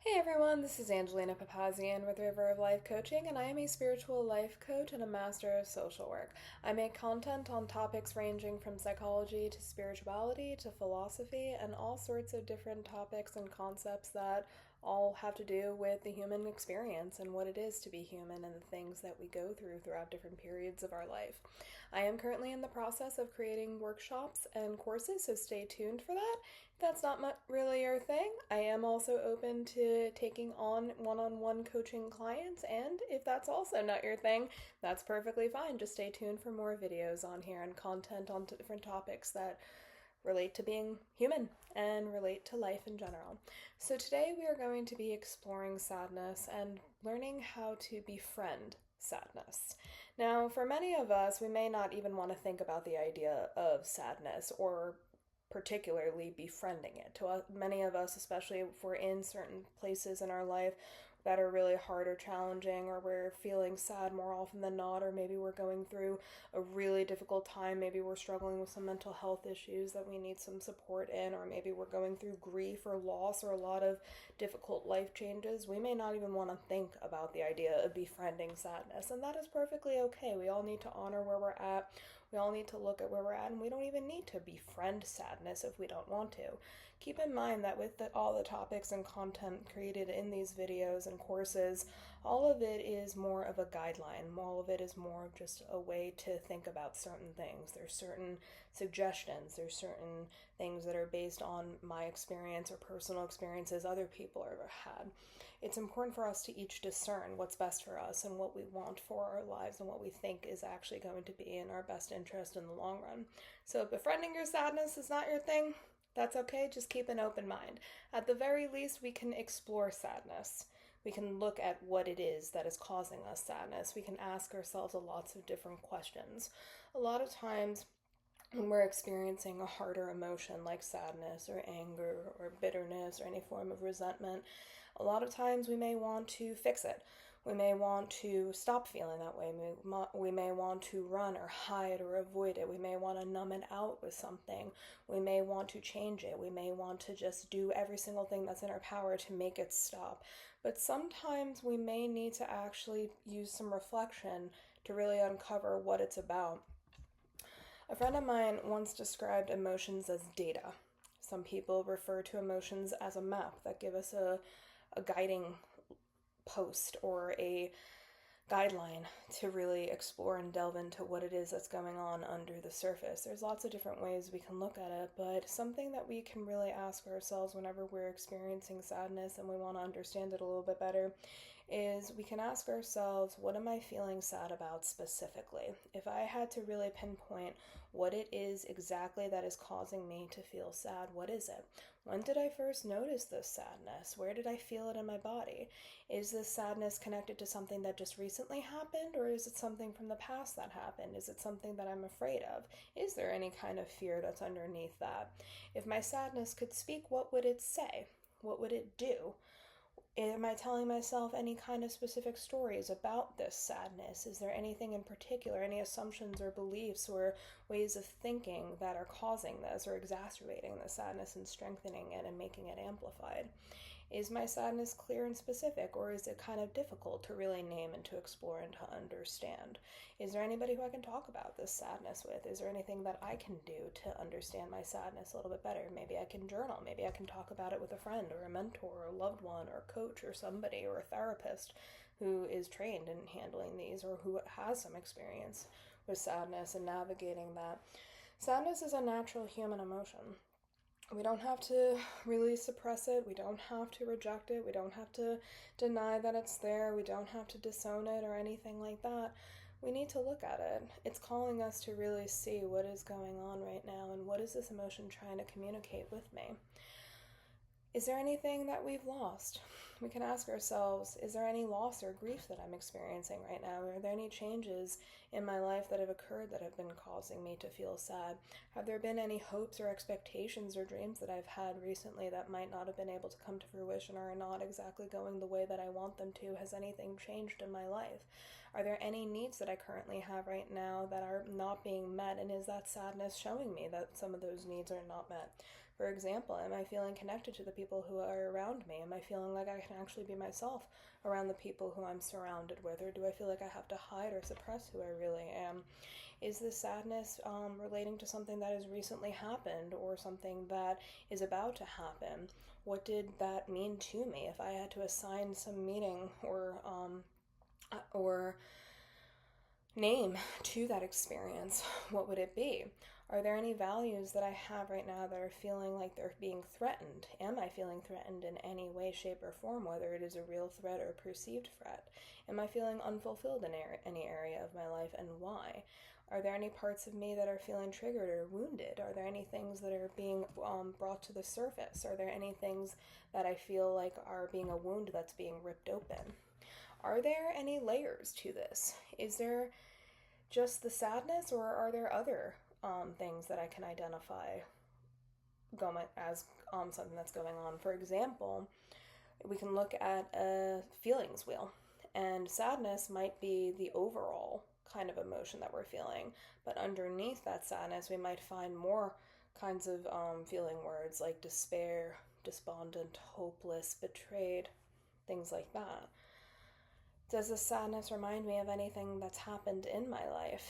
Hey everyone, this is Angelina Papazian with River of Life Coaching, and I am a spiritual life coach and a master of social work. I make content on topics ranging from psychology to spirituality to philosophy and all sorts of different topics and concepts that all have to do with the human experience and what it is to be human and the things that we go through throughout different periods of our life. I am currently in the process of creating workshops and courses, so stay tuned for that. If that's not really your thing, I am also open to taking on one-on-one coaching clients, and if that's also not your thing, that's perfectly fine. Just stay tuned for more videos on here and content on different topics that relate to being human and relate to life in general. So today we are going to be exploring sadness and learning how to befriend sadness. Now, for many of us, we may not even want to think about the idea of sadness or particularly befriending it. To many of us, especially if we're in certain places in our life that are really hard or challenging, or we're feeling sad more often than not, or maybe we're going through a really difficult time, maybe we're struggling with some mental health issues that we need some support in, or maybe we're going through grief or loss or a lot of difficult life changes, we may not even want to think about the idea of befriending sadness, and that is perfectly okay. We all need to honor where we're at. We all need to look at where we're at, and we don't even need to befriend sadness if we don't want to. Keep in mind that with all the topics and content created in these videos and courses, all of it is more of a guideline. All of it is more of just a way to think about certain things. There's certain suggestions. There's certain things that are based on my experience or personal experiences other people have had. It's important for us to each discern what's best for us and what we want for our lives and what we think is actually going to be in our best interest in the long run. So befriending your sadness is not your thing. That's okay, just keep an open mind. At the very least, we can explore sadness. We can look at what it is that is causing us sadness. We can ask ourselves lots of different questions. A lot of times, when we're experiencing a harder emotion like sadness or anger or bitterness or any form of resentment, a lot of times we may want to fix it. We may want to stop feeling that way. We may want to run or hide or avoid it. We may want to numb it out with something. We may want to change it. We may want to just do every single thing that's in our power to make it stop. But sometimes we may need to actually use some reflection to really uncover what it's about. A friend of mine once described emotions as data. Some people refer to emotions as a map that give us a guiding post or a guideline to really explore and delve into what it is that's going on under the surface. There's lots of different ways we can look at it, but something that we can really ask ourselves whenever we're experiencing sadness and we want to understand it a little bit better is we can ask ourselves, what am I feeling sad about specifically? If I had to really pinpoint what it is exactly that is causing me to feel sad, what is it? When did I first notice this sadness? Where did I feel it in my body? Is this sadness connected to something that just recently happened, or is it something from the past that happened? Is it something that I'm afraid of? Is there any kind of fear that's underneath that? If my sadness could speak, what would it say? What would it do? Am I telling myself any kind of specific stories about this sadness? Is there anything in particular, any assumptions or beliefs or ways of thinking that are causing this or exacerbating the sadness and strengthening it and making it amplified? Is my sadness clear and specific, or is it kind of difficult to really name and to explore and to understand? Is there anybody who I can talk about this sadness with? Is there anything that I can do to understand my sadness a little bit better? Maybe I can journal. Maybe I can talk about it with a friend or a mentor or a loved one or a coach or somebody or a therapist who is trained in handling these or who has some experience with sadness and navigating that. Sadness is a natural human emotion. We don't have to really suppress it. We don't have to reject it. We don't have to deny that it's there. We don't have to disown it or anything like that. We need to look at it. It's calling us to really see what is going on right now and what is this emotion trying to communicate with me. Is there anything that we've lost? We can ask ourselves, is there any loss or grief that I'm experiencing right now? Are there any changes in my life that have occurred that have been causing me to feel sad? Have there been any hopes or expectations or dreams that I've had recently that might not have been able to come to fruition or are not exactly going the way that I want them to? Has anything changed in my life? Are there any needs that I currently have right now that are not being met? And is that sadness showing me that some of those needs are not met? For example, am I feeling connected to the people who are around me? Am I feeling like I can actually be myself around the people who I'm surrounded with? Or do I feel like I have to hide or suppress who I really am? Is this sadness relating to something that has recently happened or something that is about to happen? What did that mean to me? If I had to assign some meaning or name to that experience, what would it be? Are there any values that I have right now that are feeling like they're being threatened? Am I feeling threatened in any way, shape, or form, whether it is a real threat or a perceived threat? Am I feeling unfulfilled in any area of my life, and why? Are there any parts of me that are feeling triggered or wounded? Are there any things that are being brought to the surface? Are there any things that I feel like are being a wound that's being ripped open? Are there any layers to this? Is there just the sadness, or are there other things that I can identify as something that's going on? For example, we can look at a feelings wheel, and sadness might be the overall kind of emotion that we're feeling, but underneath that sadness, we might find more kinds of feeling words like despair, despondent, hopeless, betrayed, things like that. Does this sadness remind me of anything that's happened in my life?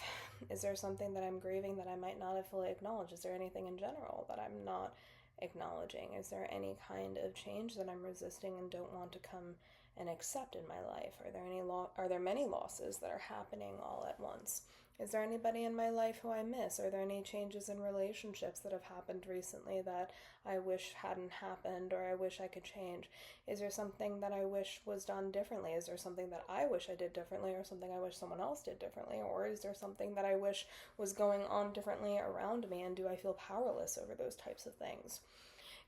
Is there something that I'm grieving that I might not have fully acknowledged? Is there anything in general that I'm not acknowledging? Is there any kind of change that I'm resisting and don't want to come and accept in my life? Are there many losses that are happening all at once? Is there anybody in my life who I miss? Are there any changes in relationships that have happened recently that I wish hadn't happened, or I wish I could change? Is there something that I wish was done differently? Is there something that I wish I did differently, or something I wish someone else did differently? Or is there something that I wish was going on differently around me, and do I feel powerless over those types of things?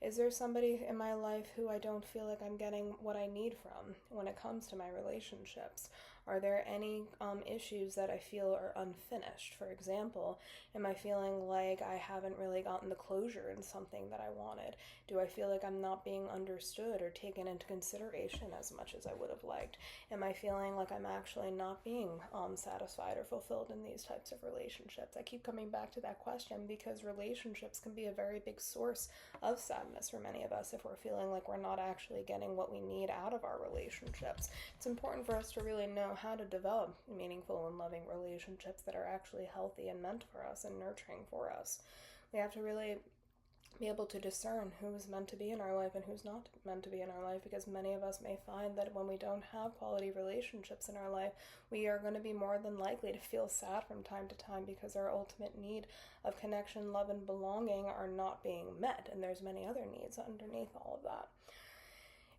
Is there somebody in my life who I don't feel like I'm getting what I need from when it comes to my relationships? Are there any issues that I feel are unfinished? For example, am I feeling like I haven't really gotten the closure in something that I wanted? Do I feel like I'm not being understood or taken into consideration as much as I would have liked? Am I feeling like I'm actually not being satisfied or fulfilled in these types of relationships? I keep coming back to that question because relationships can be a very big source of sadness for many of us if we're feeling like we're not actually getting what we need out of our relationships. It's important for us to really know how to develop meaningful and loving relationships that are actually healthy and meant for us and nurturing for us. We have to really be able to discern who is meant to be in our life and who's not meant to be in our life, because many of us may find that when we don't have quality relationships in our life, we are going to be more than likely to feel sad from time to time because our ultimate need of connection, love, and belonging are not being met, and there's many other needs underneath all of that.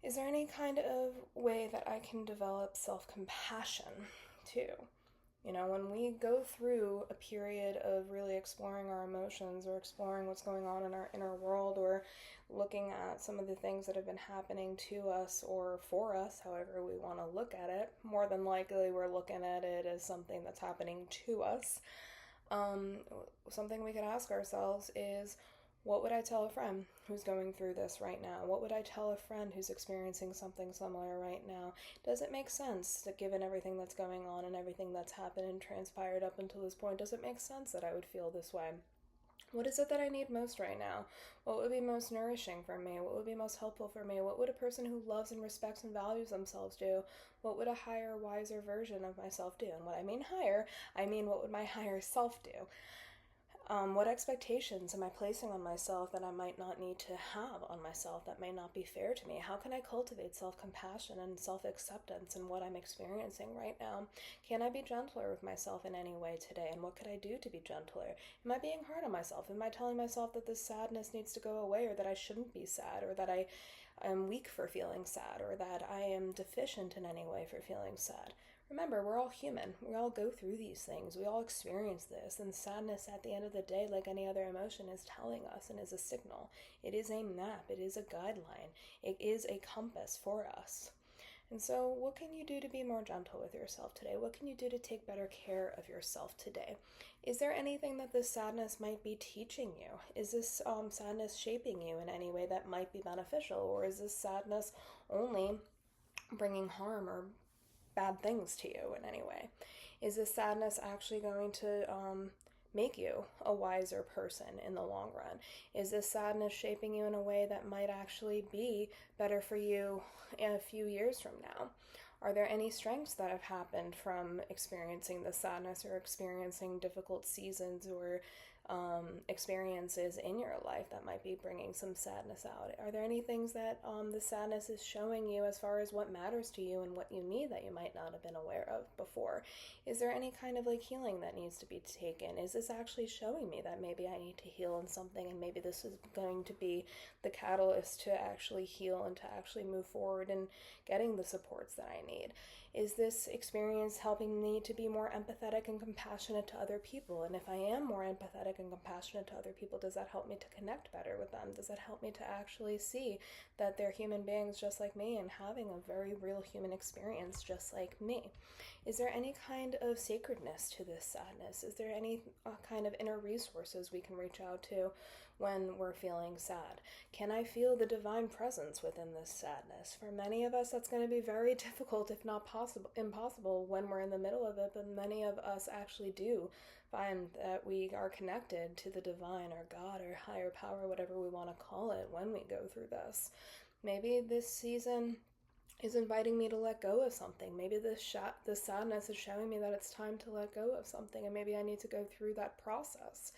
Is there any kind of way that I can develop self-compassion too? You know, when we go through a period of really exploring our emotions or exploring what's going on in our inner world, or looking at some of the things that have been happening to us or for us, however we want to look at it, more than likely we're looking at it as something that's happening to us. Something we could ask ourselves is, what would I tell a friend who's going through this right now? What would I tell a friend who's experiencing something similar right now? Does it make sense that, given everything that's going on and everything that's happened and transpired up until this point, does it make sense that I would feel this way? What is it that I need most right now? What would be most nourishing for me? What would be most helpful for me? What would a person who loves and respects and values themselves do? What would a higher, wiser version of myself do? And when I mean higher, I mean what would my higher self do? What expectations am I placing on myself that I might not need to have on myself, that may not be fair to me? How can I cultivate self-compassion and self-acceptance in what I'm experiencing right now? Can I be gentler with myself in any way today? And what could I do to be gentler? Am I being hard on myself? Am I telling myself that this sadness needs to go away, or that I shouldn't be sad, or that I am weak for feeling sad, or that I am deficient in any way for feeling sad? Remember, we're all human. We all go through these things. We all experience this. And sadness, at the end of the day, like any other emotion, is telling us and is a signal. It is a map. It is a guideline. It is a compass for us. And so what can you do to be more gentle with yourself today? What can you do to take better care of yourself today? Is there anything that this sadness might be teaching you? Is this sadness shaping you in any way that might be beneficial? Or is this sadness only bringing harm or bad things to you in any way? Is this sadness actually going to make you a wiser person in the long run? Is this sadness shaping you in a way that might actually be better for you in a few years from now? Are there any strengths that have happened from experiencing the sadness or experiencing difficult seasons or experiences in your life that might be bringing some sadness out? Are there any things that the sadness is showing you as far as what matters to you and what you need that you might not have been aware of before? Is there any kind of healing that needs to be taken? Is this actually showing me that maybe I need to heal in something, and maybe this is going to be the catalyst to actually heal and to actually move forward and getting the supports that I need? Is this experience helping me to be more empathetic and compassionate to other people? And if I am more empathetic and compassionate to other people, does that help me to connect better with them? Does that help me to actually see that they're human beings just like me and having a very real human experience just like me? Is there any kind of sacredness to this sadness? Is there any kind of inner resources we can reach out to when we're feeling sad? Can I feel the divine presence within this sadness? For many of us, that's going to be very difficult, if not impossible, when we're in the middle of it, but many of us actually do find that we are connected to the divine or God or higher power, whatever we want to call it, when we go through this. Maybe this season is inviting me to let go of something. Maybe this sadness is showing me that it's time to let go of something, and maybe I need to go through that process.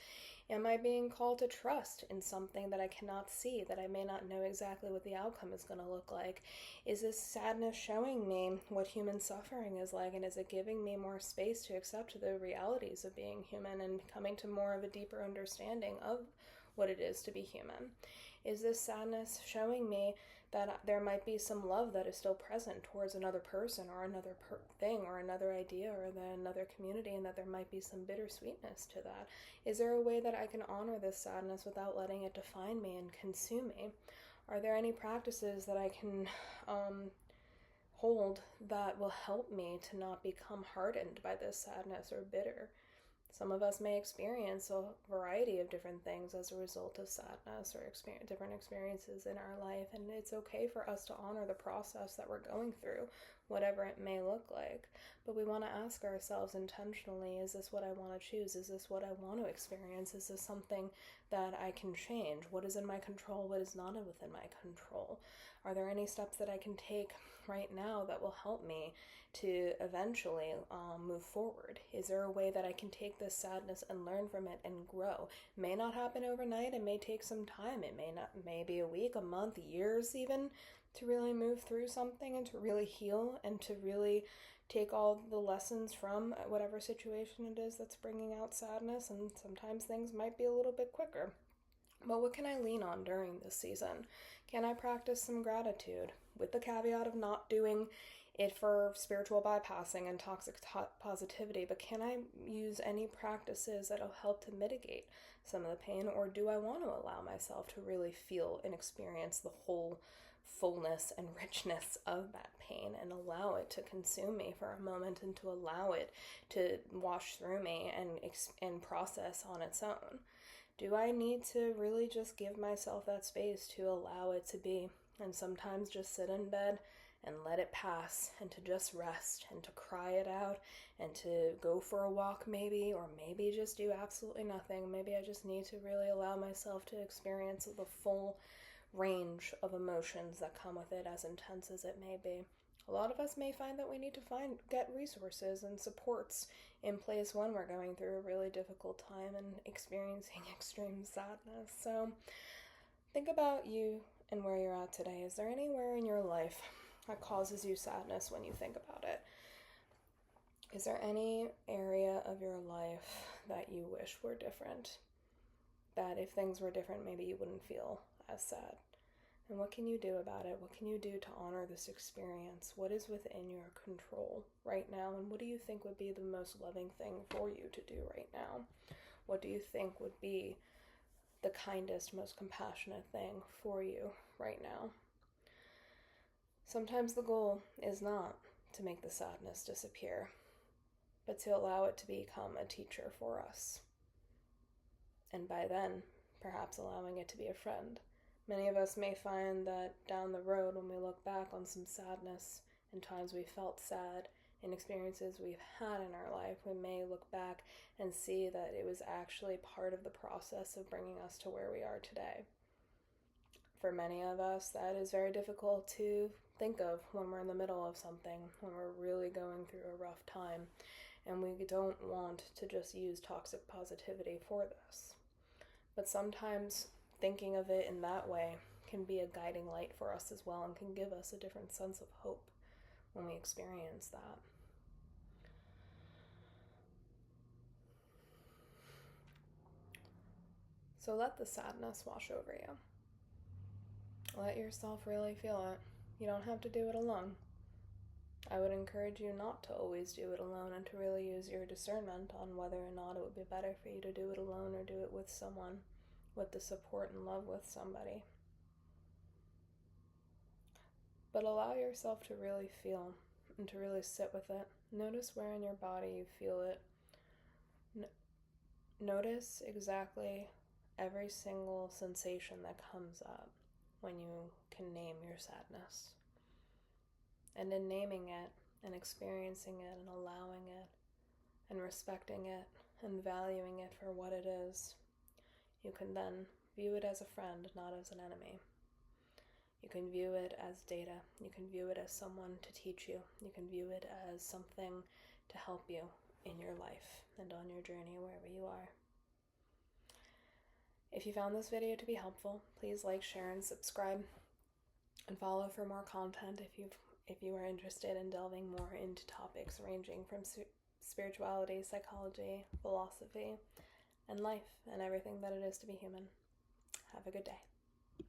Am I being called to trust in something that I cannot see, that I may not know exactly what the outcome is going to look like? Is this sadness showing me what human suffering is like, and is it giving me more space to accept the realities of being human and coming to more of a deeper understanding of what it is to be human? Is this sadness showing me that there might be some love that is still present towards another person or another thing or another idea or another community, and that there might be some bittersweetness to that? Is there a way that I can honor this sadness without letting it define me and consume me? Are there any practices that I can hold that will help me to not become hardened by this sadness or bitter? Some of us may experience a variety of different things as a result of sadness or different experiences in our life, and it's okay for us to honor the process that we're going through, whatever it may look like. But we want to ask ourselves intentionally, is this what I want to choose? Is this what I want to experience? Is this something that I can change? What is in my control? What is not within my control? Are there any steps that I can take right now that will help me to eventually move forward? Is there a way that I can take this sadness and learn from it and grow? It may not happen overnight. It may take some time. It may be a week, a month, years even, to really move through something and to really heal and to really take all the lessons from whatever situation it is that's bringing out sadness. And sometimes things might be a little bit quicker. But what can I lean on during this season? Can I practice some gratitude, with the caveat of not doing it for spiritual bypassing and toxic positivity? But can I use any practices that'll help to mitigate some of the pain? Or do I want to allow myself to really feel and experience the whole fullness and richness of that pain and allow it to consume me for a moment and to allow it to wash through me and process on its own? Do I need to really just give myself that space to allow it to be, and sometimes just sit in bed and let it pass, and to just rest and to cry it out and to go for a walk maybe, or maybe just do absolutely nothing? Maybe I just need to really allow myself to experience the full range of emotions that come with it, as intense as it may be. A lot of us may find that we need to get resources and supports in place when we're going through a really difficult time and experiencing extreme sadness. So think about you and where you're at today. Is there anywhere in your life that causes you sadness when you think about it? Is there any area of your life that you wish were different? That if things were different, maybe you wouldn't feel as sad? And what can you do about it? What can you do to honor this experience? What is within your control right now? And what do you think would be the most loving thing for you to do right now? What do you think would be the kindest, most compassionate thing for you right now? Sometimes the goal is not to make the sadness disappear, but to allow it to become a teacher for us. And by then, perhaps allowing it to be a friend. Many of us may find that down the road, when we look back on some sadness and times we felt sad, in experiences we've had in our life, we may look back and see that it was actually part of the process of bringing us to where we are today. For many of us, that is very difficult to think of when we're in the middle of something, when we're really going through a rough time, and we don't want to just use toxic positivity for this. But sometimes thinking of it in that way can be a guiding light for us as well, and can give us a different sense of hope when we experience that. So let the sadness wash over you. Let yourself really feel it. You don't have to do it alone. I would encourage you not to always do it alone, and to really use your discernment on whether or not it would be better for you to do it alone or do it with someone, with the support and love with somebody. But allow yourself to really feel and to really sit with it. Notice where in your body you feel it. Notice exactly every single sensation that comes up when you can name your sadness. And in naming it and experiencing it and allowing it and respecting it and valuing it for what it is, you can then view it as a friend, not as an enemy. You can view it as data. You can view it as someone to teach you. You can view it as something to help you in your life and on your journey wherever you are. If you found this video to be helpful, please like, share, and subscribe, and follow for more content if you are interested in delving more into topics ranging from spirituality, psychology, philosophy, and life, and everything that it is to be human. Have a good day.